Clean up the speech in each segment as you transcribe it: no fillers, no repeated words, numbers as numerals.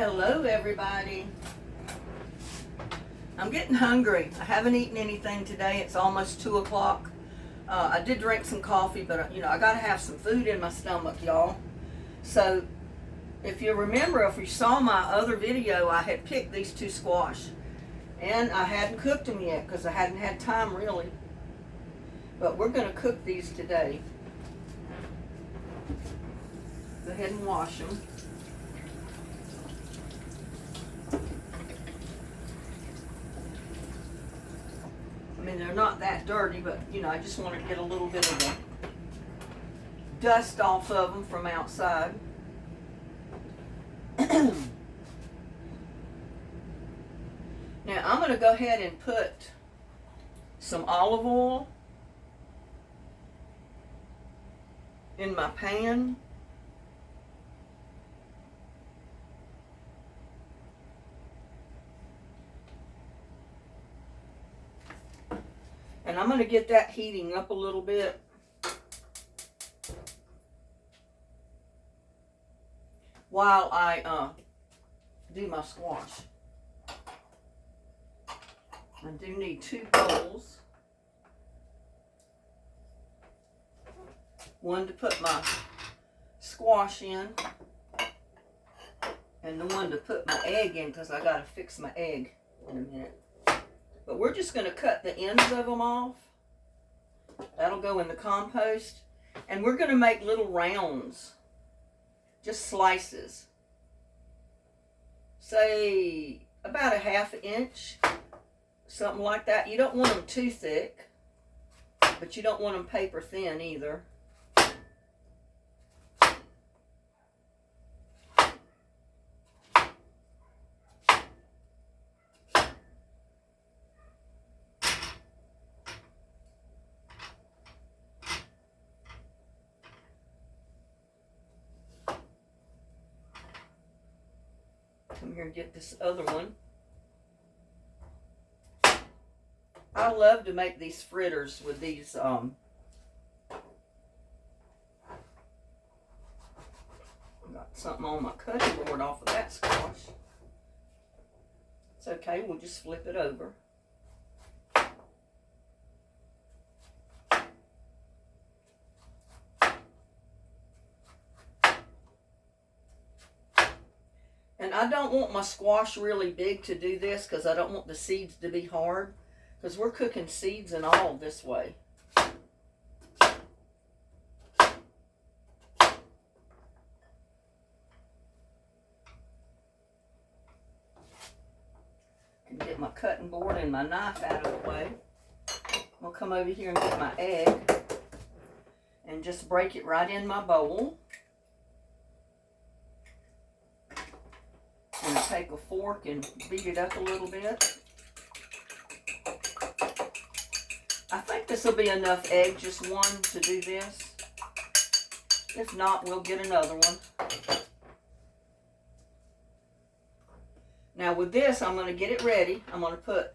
Hello everybody. I'm getting hungry. I haven't eaten anything today. It's almost 2 o'clock. I did drink some coffee, but I gotta have some food in my stomach, y'all. So if you remember, if you saw my other video, I had picked these two squash and I hadn't cooked them yet because I hadn't had time really. But we're gonna cook these today. Go ahead and wash them. I mean, they're not that dirty, but I just want to get a little bit of the dust off of them from outside. Now I'm going to go ahead and put some olive oil in my pan. And I'm going to get that heating up a little bit. While I do my squash. I do need 2 bowls. One to put my squash in. And the one to put my egg in because I got to fix my egg in a minute. But we're just going to cut the ends of them off. That'll go in the compost. And we're going to make little rounds. Just slices. Say about a ½ inch. Something like that. You don't want them too thick. But you don't want them paper thin either. Come here and get this other one. I love to make these fritters with these got something on my cutting board off of that squash. It's okay, we'll just flip it over. And I don't want my squash really big to do this because I don't want the seeds to be hard. Because we're cooking seeds and all this way. Can get my cutting board and my knife out of the way. I'll come over here and get my egg. And just break it right in my bowl. And take a fork and beat it up a little bit. I think this will be enough egg, just one to do this. If not, we'll get another one. Now with this, I'm going to get it ready. I'm going to put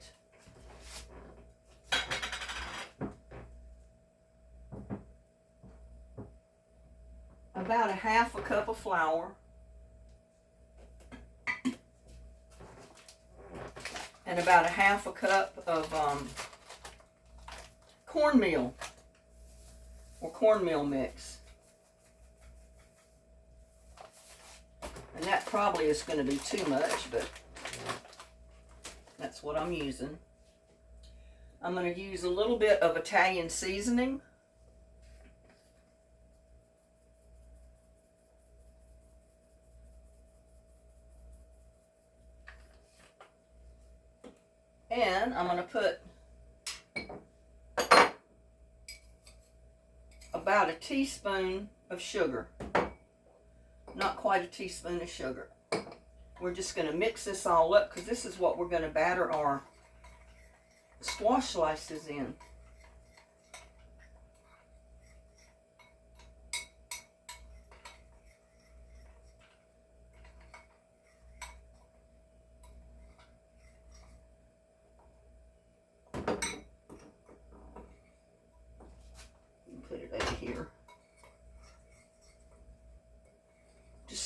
about a ½ cup of flour. And about a ½ cup of cornmeal or cornmeal mix. And that probably is going to be too much, but that's what I'm using. I'm going to use a little bit of Italian seasoning. And I'm going to put about a teaspoon of sugar. Not quite a teaspoon of sugar. We're just going to mix this all up because this is what we're going to batter our squash slices in. Put it over here.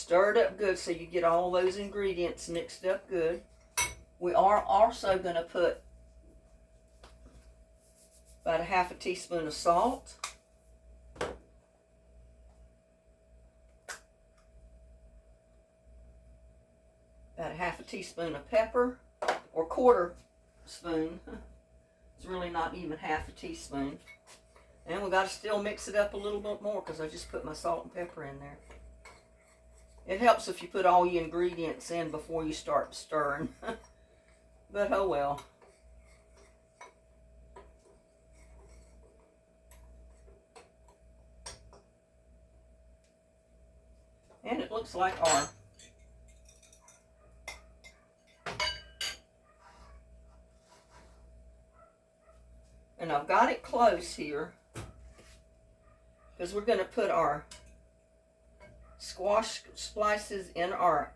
Stir it up good so you get all those ingredients mixed up good. We are also going to put about a half a teaspoon of salt. About a half a teaspoon of pepper, or quarter spoon. It's really not even half a teaspoon. And we got to still mix it up a little bit more because I just put my salt and pepper in there. It helps if you put all your ingredients in before you start stirring. But oh well. And it looks like our and I've got it close here because we're going to put our squash slices in our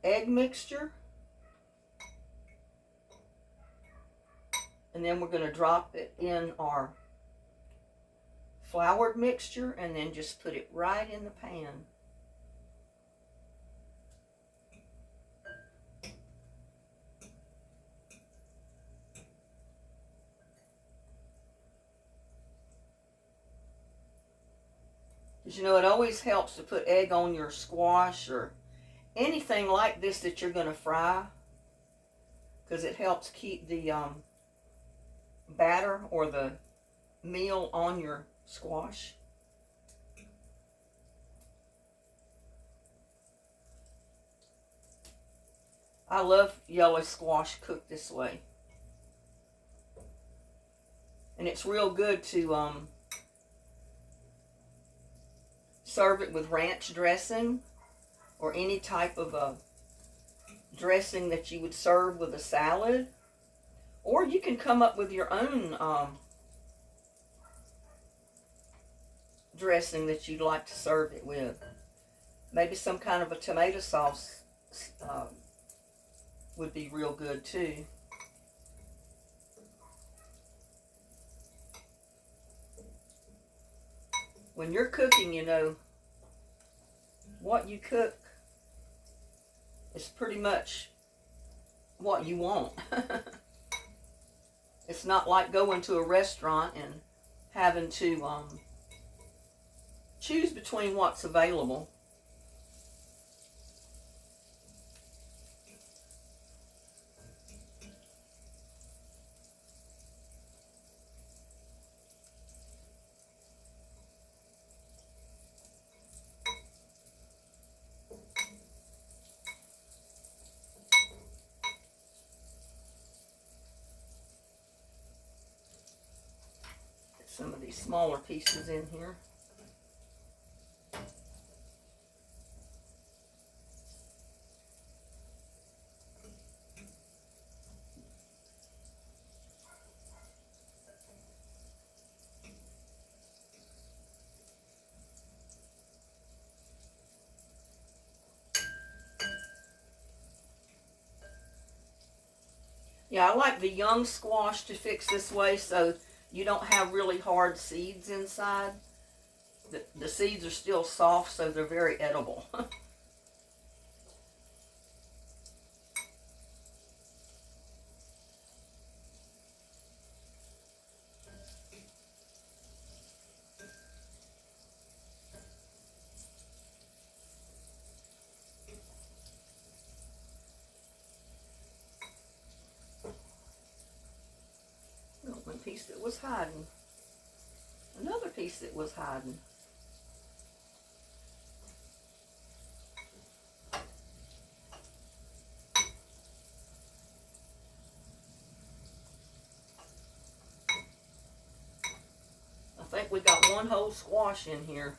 egg mixture, and then we're going to drop it in our floured mixture and then just put it right in the pan. Because you know, it always helps to put egg on your squash or anything like this that you're going to fry, because it helps keep the batter or the meal on your squash. I love yellow squash cooked this way. And it's real good to serve it with ranch dressing or any type of dressing that you would serve with a salad. Or you can come up with your own dressing that you'd like to serve it with. Maybe some kind of a tomato sauce would be real good too. When you're cooking, you know, what you cook is pretty much what you want. It's not like going to a restaurant and having to choose between what's available. Some of these smaller pieces in here. Yeah, I like the young squash to fix this way so you don't have really hard seeds inside. The seeds are still soft, so they're very edible. One piece that was hiding. Another piece that was hiding. I think we got one whole squash in here.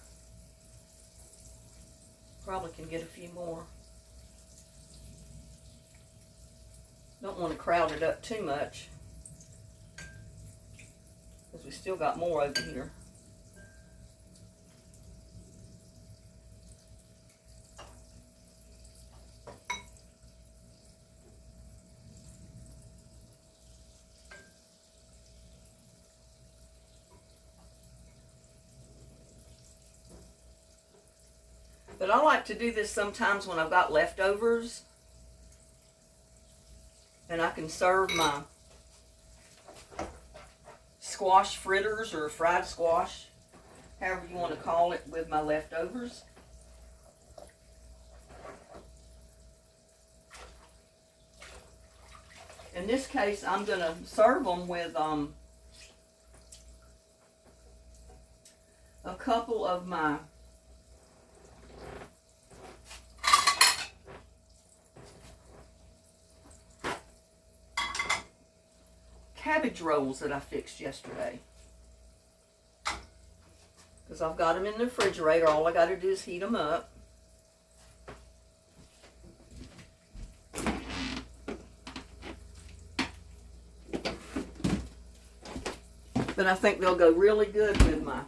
Probably can get a few more. Don't want to crowd it up too much, because we still got more over here. But I like to do this sometimes when I've got leftovers. And I can serve my squash fritters or fried squash, however you want to call it, with my leftovers. In this case, I'm going to serve them with a couple of my cabbage rolls that I fixed yesterday. Because I've got them in the refrigerator. All I got to do is heat them up. But I think they'll go really good with my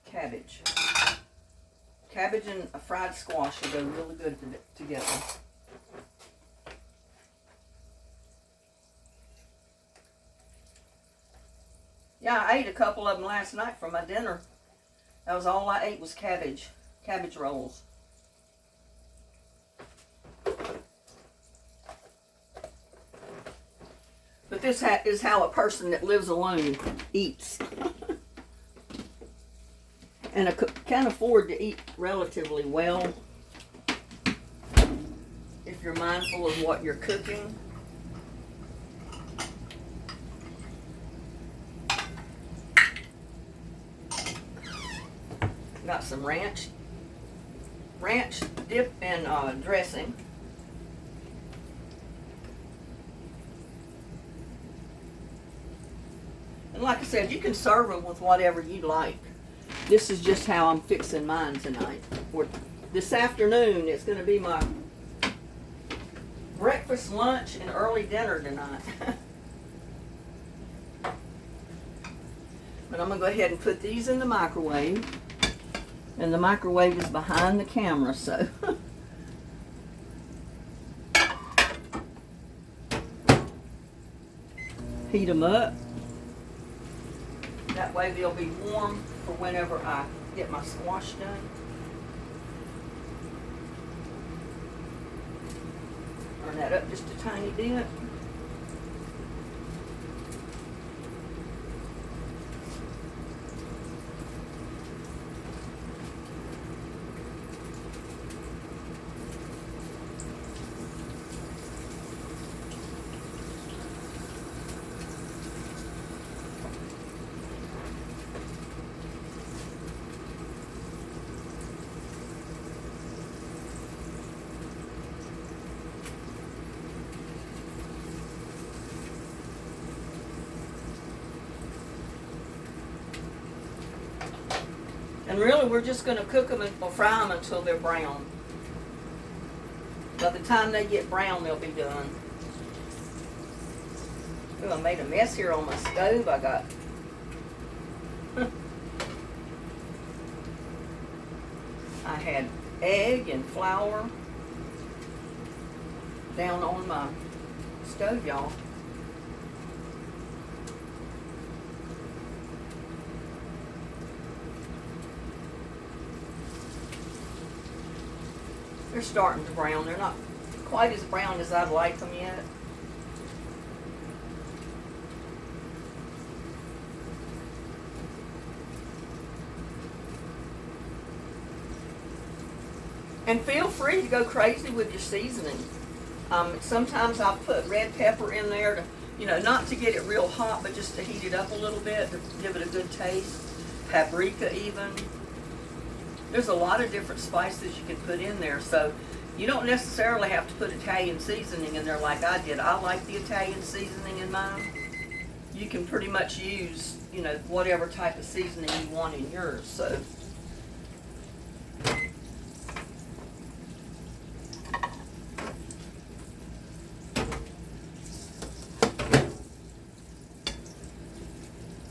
cabbage. Cabbage and a fried squash will go really good together. Yeah, I ate a couple of them last night for my dinner. That was all I ate was cabbage rolls. But this is how a person that lives alone eats. And I can afford to eat relatively well if you're mindful of what you're cooking. Got some ranch dip and dressing. And like I said, you can serve them with whatever you like. This is just how I'm fixing mine tonight. Or this afternoon, it's going to be my breakfast, lunch, and early dinner tonight. But I'm going to go ahead and put these in the microwave. And the microwave is behind the camera, so. Heat them up. That way they'll be warm for whenever I get my squash done. Turn that up just a tiny bit. And really, we're just going to cook them or fry them until they're brown. By the time they get brown, they'll be done. Ooh, I made a mess here on my stove. I had egg and flour down on my stove, y'all. They're starting to brown. They're not quite as brown as I'd like them yet. And feel free to go crazy with your seasoning. Sometimes I'll put red pepper in there to, not to get it real hot, but just to heat it up a little bit to give it a good taste. Paprika even. There's a lot of different spices you can put in there, so you don't necessarily have to put Italian seasoning in there like I did. I like the Italian seasoning in mine. You can pretty much use, whatever type of seasoning you want in yours, so.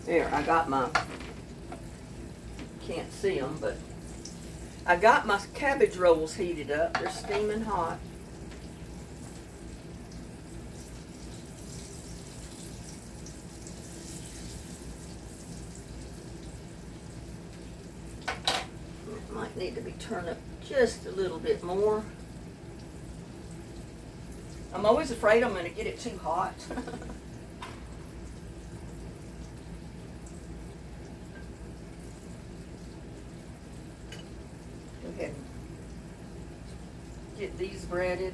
There, I got my, can't see them, but I got my cabbage rolls heated up. They're steaming hot. might need to be turned up just a little bit more. I'm always afraid I'm going to get it too hot. Go ahead and get these breaded.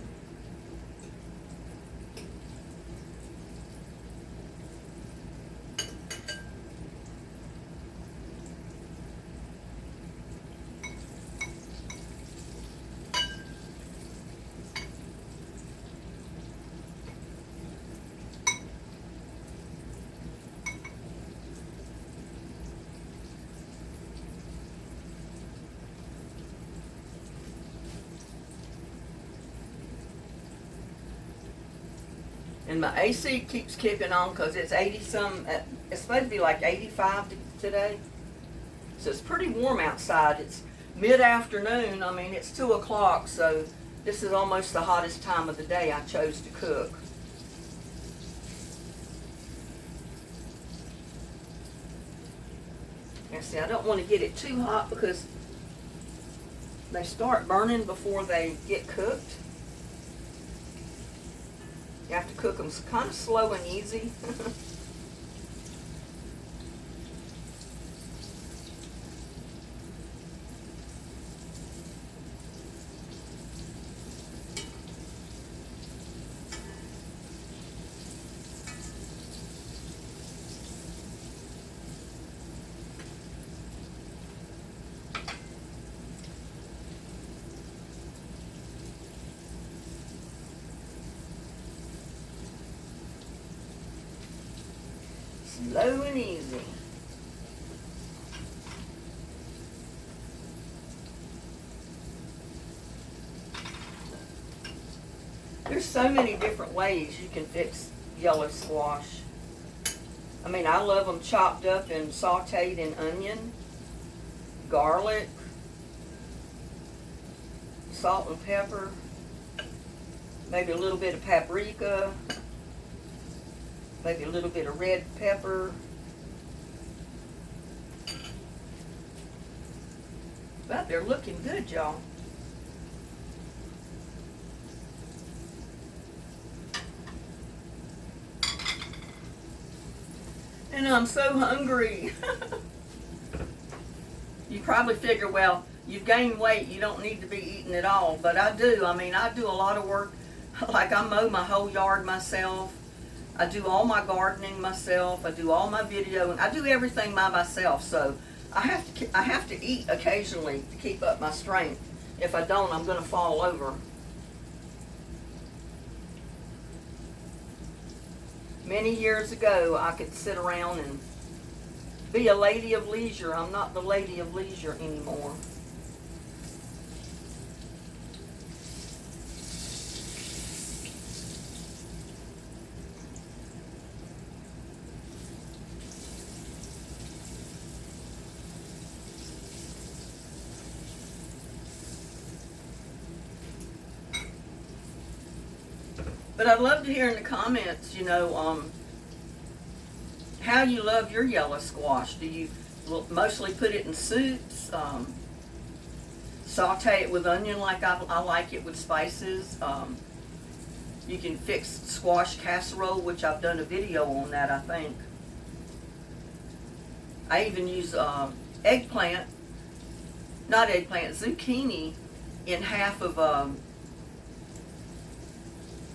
And my AC keeps kicking on because it's 80 some, it's supposed to be like 85 today. So it's pretty warm outside. It's mid-afternoon. I mean, it's 2 o'clock, so this is almost the hottest time of the day I chose to cook. And see, I don't want to get it too hot because they start burning before they get cooked. You have to cook them kind of slow and easy. Slow and easy. There's so many different ways you can fix yellow squash. I mean, I love them chopped up and sauteed in onion, garlic, salt and pepper, maybe a little bit of paprika, maybe a little bit of red pepper. But they're looking good, y'all. And I'm so hungry. You probably figure, well, you've gained weight, you don't need to be eating at all. But I do. I mean, I do a lot of work. Like, I mow my whole yard myself. I do all my gardening myself. I do all my videoing. I do everything by myself. So I have to eat occasionally to keep up my strength. If I don't, I'm going to fall over. Many years ago, I could sit around and be a lady of leisure. I'm not the lady of leisure anymore. But I'd love to hear in the comments, you know, how you love your yellow squash. Do you mostly put it in soups? Saute it with onion like I like it with spices. You can fix squash casserole, which I've done a video on that, I think. I even use zucchini in half of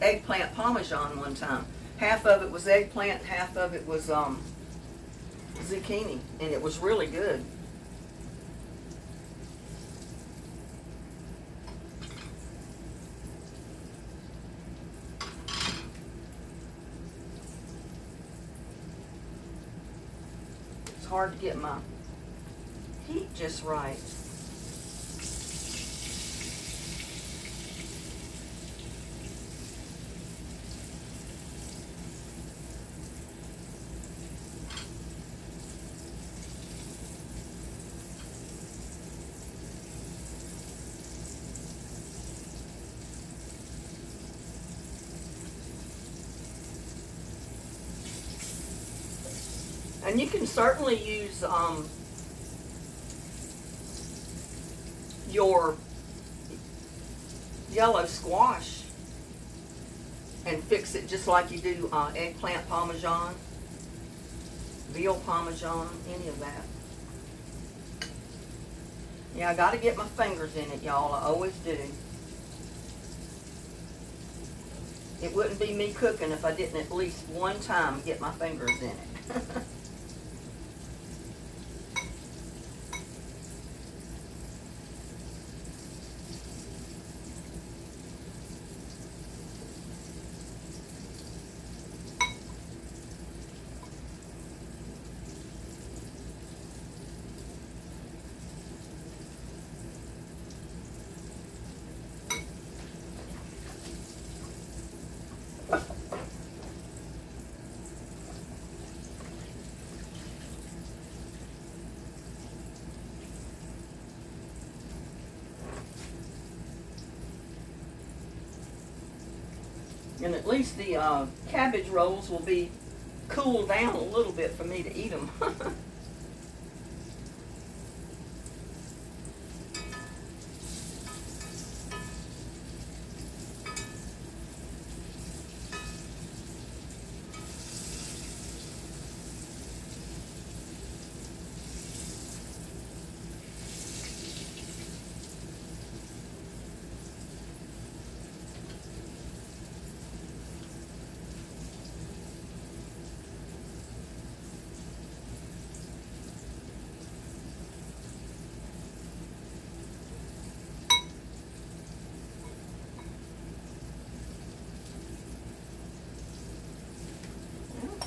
eggplant parmesan one time. Half of it was eggplant, half of it was zucchini, and it was really good. It's hard to get my heat just right. And you can certainly use your yellow squash and fix it just like you do eggplant parmesan, veal parmesan, any of that. Yeah, I got to get my fingers in it, y'all. I always do. It wouldn't be me cooking if I didn't at least one time get my fingers in it. And at least the cabbage rolls will be cooled down a little bit for me to eat them.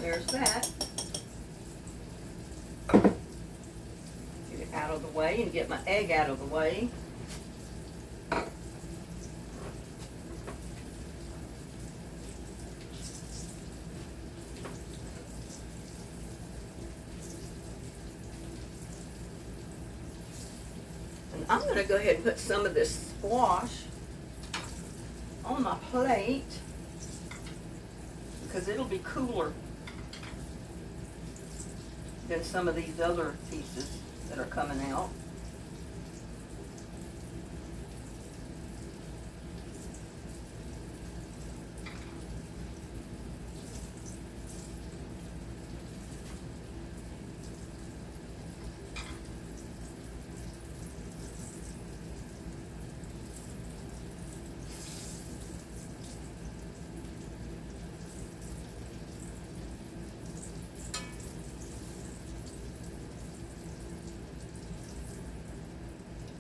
There's that. Get it out of the way and get my egg out of the way. And I'm going to go ahead and put some of this squash on my plate because it'll be cooler than some of these other pieces that are coming out.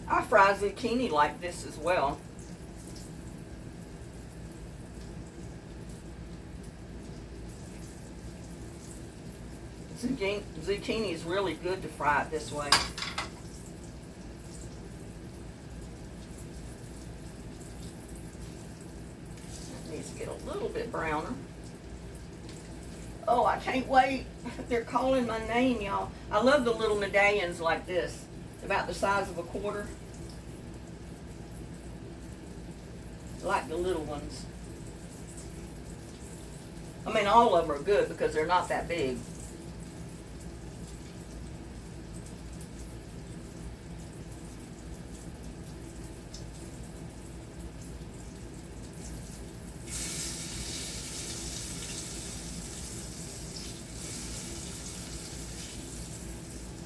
I fry zucchini like this as well. Zucchini is really good to fry it this way. It needs to get a little bit browner. Oh, I can't wait. They're calling my name, y'all. I love the little medallions like this, about the size of a quarter. I like the little ones. I mean, all of them are good because they're not that big.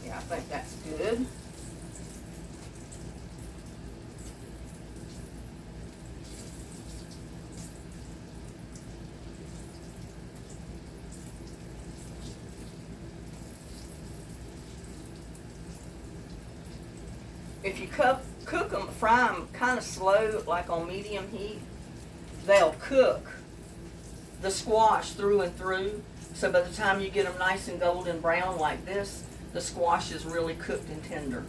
Yeah, I think that's good. If you cook them, fry them kind of slow, like on medium heat, they'll cook the squash through and through. So by the time you get them nice and golden brown like this, the squash is really cooked and tender.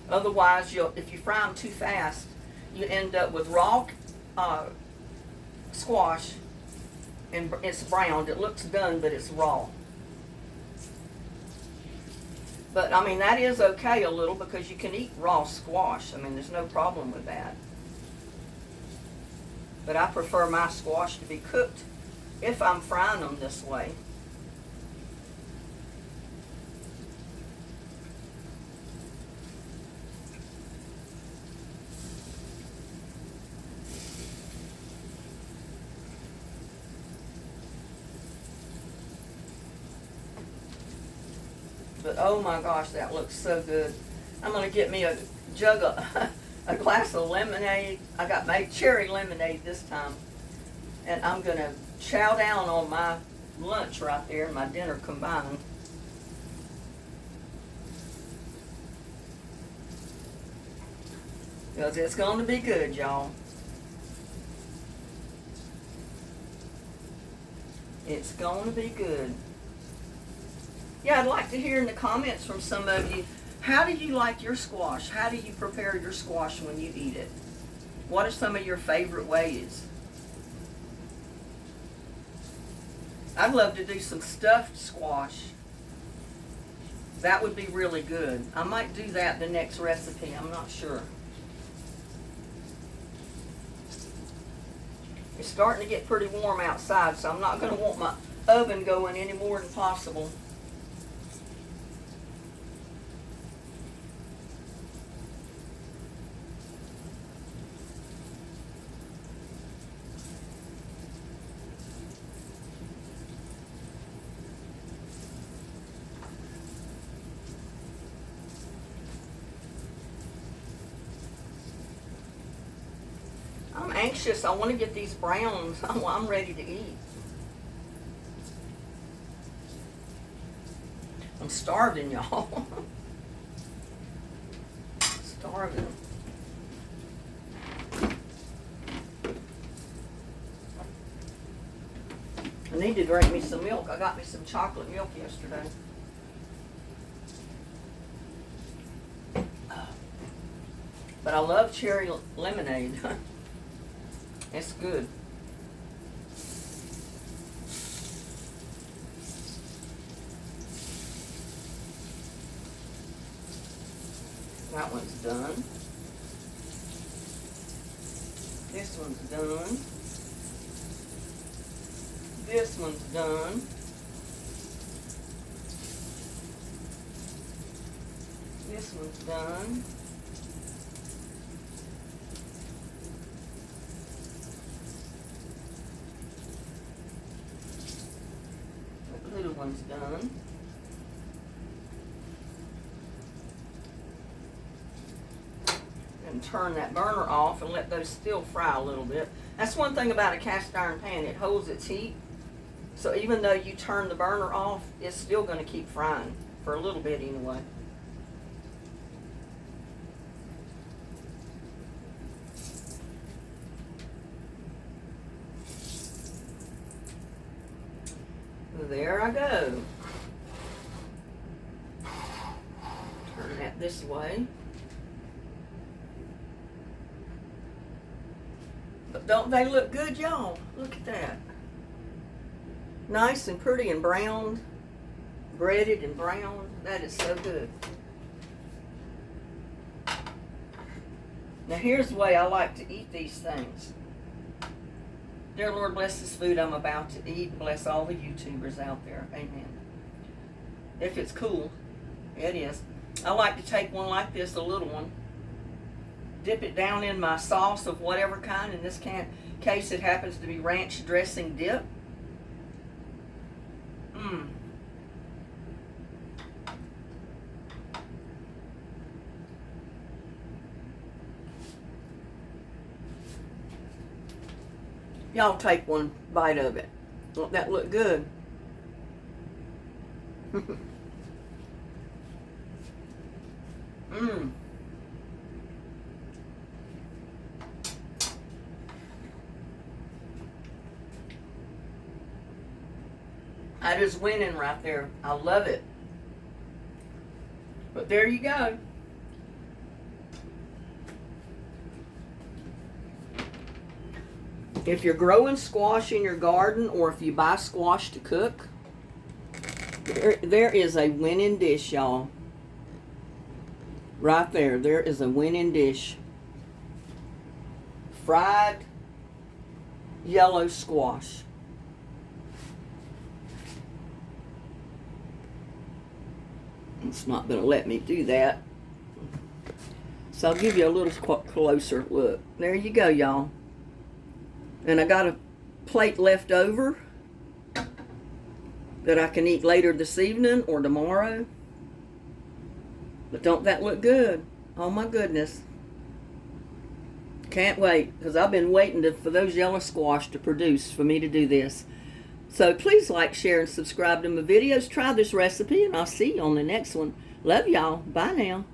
Otherwise, if you fry them too fast, you end up with raw squash, and it's browned. It looks done, but it's raw. But, I mean, that is okay a little because you can eat raw squash. I mean, there's no problem with that. But I prefer my squash to be cooked if I'm frying them this way. but oh my gosh, that looks so good. I'm gonna get me a jug of, a glass of lemonade. I got made cherry lemonade this time. And I'm gonna chow down on my lunch right there and my dinner combined. Because it's going to be good, y'all. It's going to be good. Yeah, I'd like to hear in the comments from some of you, how do you like your squash? How do you prepare your squash when you eat it? What are some of your favorite ways? I'd love to do some stuffed squash. That would be really good. I might do that the next recipe. I'm not sure. It's starting to get pretty warm outside, so I'm not going to want my oven going any more than possible. I'm anxious. I want to get these browns. I'm ready to eat. I'm starving, y'all. Starving. I need to drink me some milk. I got me some chocolate milk yesterday. But I love cherry lemonade. It's good. That one's done. This one's done. This one's done. This one's done. The little one's done. And turn that burner off and let those still fry a little bit. That's one thing about a cast iron pan. It holds its heat. So even though you turn the burner off, it's still going to keep frying for a little bit anyway. There I go. Turn that this way. But don't they look good, y'all? Look at that. Nice and pretty and browned. Breaded and browned. That is so good. Now here's the way I like to eat these things. Dear Lord, bless this food I'm about to eat. Bless all the YouTubers out there. Amen. If it's cool, it is. I like to take one like this, a little one. Dip it down in my sauce of whatever kind. In this case, it happens to be ranch dressing dip. Mmm. Y'all take one bite of it. Won't that look good? Mmm. That is winning right there. I love it. But there you go. If you're growing squash in your garden or if you buy squash to cook, there is a winning dish, y'all. Right there. There is a winning dish. Fried yellow squash. It's not going to let me do that. So I'll give you a little closer look. There you go, y'all. And I got a plate left over that I can eat later this evening or tomorrow. But don't that look good? Oh my goodness. Can't wait, because I've been waiting for those yellow squash to produce for me to do this. So please like, share, and subscribe to my videos. Try this recipe, and I'll see you on the next one. Love y'all. Bye now.